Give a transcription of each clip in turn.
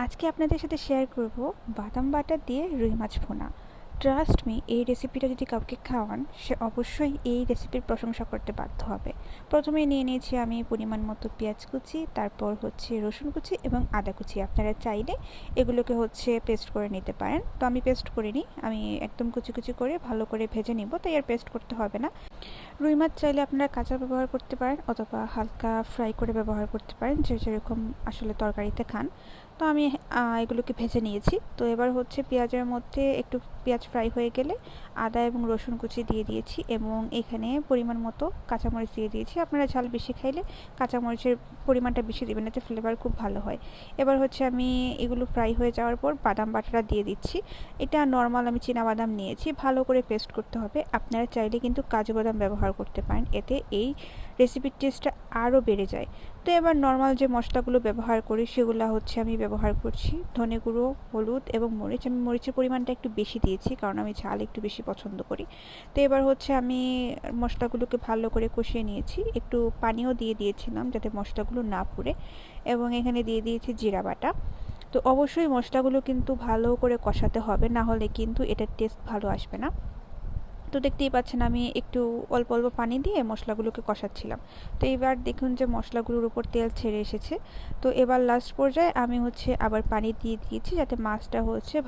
আজকে আপনাদের সাথে শেয়ার করব বাদাম বাটা দিয়ে রুই মাছ ভুনা। ট্রাস্ট মি, এই রেসিপিটা যদি কাউকে খাওয়ান সে অবশ্যই এই রেসিপির প্রশংসা করতে বাধ্য হবে। প্রথমে নিয়ে নিয়েছি আমি পরিমাণ মতো পেঁয়াজ কুচি, তারপর হচ্ছে রসুন কুচি এবং আদা কুচি। আপনারা চাইলে এগুলোকে পেস্ট করে নিতে পারেন, তো আমি পেস্ট করিনি, আমি একদম কুচি কুচি করে ভালো করে ভেজে নিব, তাই আর পেস্ট করতে হবে না। রুই মাছ চাইলে আপনারা কাঁচা ব্যবহার করতে পারেন অথবা হালকা ফ্রাই করে ব্যবহার করতে পারেন, যে যেরকম আসলে তরকারিতে খান। তো আমি এগুলোকে ভেজে নিয়েছি। তো এবার হচ্ছে পেঁয়াজের মধ্যে একটু পেঁয়াজ ফ্রাই হয়ে গেলে আদা এবং রসুন কুচি দিয়ে দিয়েছি এবং এখানে পরিমাণ মতো কাঁচামরিচ দিয়ে দিয়েছি। আপনারা ঝাল বেশি খাইলে কাঁচামরিচের পরিমাণটা বেশি দেবেন, এতে ফ্লেভার খুব ভালো হয়। এবার হচ্ছে আমি এগুলো ফ্রাই হয়ে যাওয়ার পর বাদাম বাটাটা দিয়ে দিচ্ছি। এটা নর্মাল আমি চীনা বাদাম নিয়েছি, ভালো করে পেস্ট করতে হবে। আপনারা চাইলে কিন্তু কাজু বাদাম ব্যবহার করতে পারেন, এতে এই রেসিপির টেস্টটা আরও বেড়ে যায়। তো এবার নর্মাল যে মশলাগুলো ব্যবহার করি সেগুলো হচ্ছে আমি ব্যবহার করছি ধনে গুঁড়ো, হলুদ এবং মরিচ। আমি মরিচের পরিমাণটা একটু বেশি দিয়েছি কারণ আমি ঝাল একটু বেশি পছন্দ করি। তো এবার হচ্ছে আমি মশলাগুলোকে ভালো করে কষিয়ে নিয়েছি, একটু পানিও দিয়ে দিয়েছিলাম যাতে মশলাগুলো না পুড়ে, এবং এখানে দিয়ে দিয়েছি জিরা বাটা। তো অবশ্যই মশলাগুলো কিন্তু ভালো করে কষাতে হবে, না হলে কিন্তু এটার টেস্ট ভালো আসবে না। তো দেখতেই পাচ্ছেন আমি একটু অল্প অল্প পানি দিয়ে মশলাগুলোকে কষাচ্ছিলাম। তো এবার দেখুন যে মশলাগুলোর উপর তেল ছেড়ে এসেছে। তো এবার লাস্ট পর্যায়ে আমি আবার পানি দিয়ে দিয়েছি যাতে মাছটা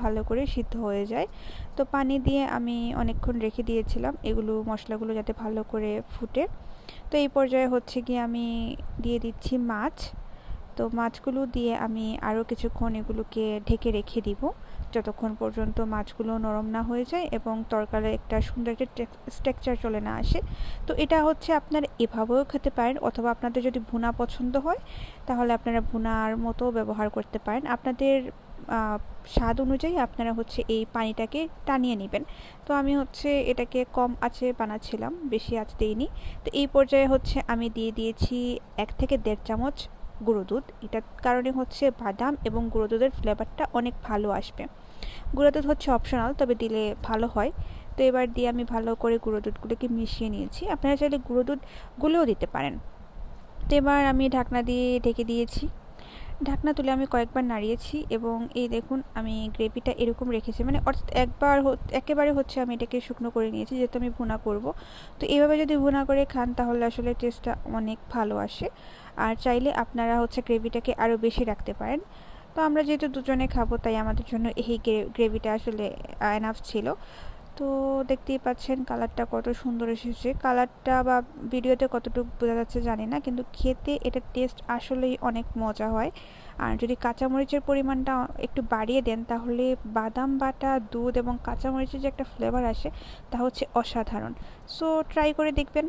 ভালো করে সিদ্ধ হয়ে যায়। তো পানি দিয়ে আমি অনেকক্ষণ রেখে দিয়েছিলাম এগুলো মশলাগুলো যাতে ভালো করে ফুটে। তো এই পর্যায়ে গিয়ে আমি দিয়ে দিচ্ছি মাছ। তো মাছগুলো দিয়ে আমি আরও কিছুক্ষণ এগুলোকে ঢেকে রেখে দিব, যতক্ষণ পর্যন্ত মাছগুলো নরম না হয়ে যায় এবং তরকারির একটা সুন্দর একটা টেক্সচার চলে না আসে। তো এটা আপনারা এভাবেও খেতে পারেন, অথবা আপনাদের যদি ভুনা পছন্দ হয় তাহলে আপনারা ভুনার মতো ব্যবহার করতে পারেন। আপনাদের স্বাদ অনুযায়ী আপনারা এই পানিটাকে টানিয়ে নেবেন। তো আমি এটাকে কম আঁচে বানাচ্ছিলাম, বেশি আঁচ দিইনি। তো এই পর্যায়ে আমি দিয়ে দিয়েছি 1 থেকে 1.5 চামচ গুঁড়ো দুধ। এটার কারণে বাদাম এবং গুঁড়ো দুধের ফ্লেভারটা অনেক ভালো আসবে। গুঁড়ো দুধ অপশনাল, তবে দিলে ভালো হয়। তো এবার দিয়ে আমি ভালো করে গুঁড়ো দুধগুলোকে মিশিয়ে নিয়েছি, আপনারা চাইলে গুঁড়ো দুধ গুলেও দিতে পারেন। তো এবার আমি ঢাকনা দিয়ে ঢেকে দিয়েছি। ঢাকনা তুলে আমি কয়েকবার নাড়িয়েছি এবং এই দেখুন আমি গ্রেভিটা এরকম রেখেছি, মানে অর্থাৎ একেবারে আমি এটাকে শুকনো করে নিয়েছি যেহেতু আমি ভুনা করব। তো এইভাবে যদি ভুনা করে খান তাহলে আসলে টেস্টটা অনেক ভালো আসে। আর চাইলে আপনারা গ্রেভিটাকে আরও বেশি রাখতে পারেন। তো আমরা যেহেতু দুজনে খাবো তাই আমাদের জন্য এই গ্রেভিটা আসলে এনাফ ছিল। তো দেখতেই পাচ্ছেন কালারটা কত সুন্দর এসেছে। কালারটা বা ভিডিওতে কতটুকু বোঝা যাচ্ছে জানি না, কিন্তু খেতে এটার টেস্ট আসলেই অনেক মজা হয়। আর যদি কাঁচামরিচের পরিমাণটা একটু বাড়িয়ে দেন তাহলে বাদাম বাটা, দুধ এবং কাঁচামরিচের যে একটা ফ্লেভার আসে তা অসাধারণ। সো ট্রাই করে দেখবেন।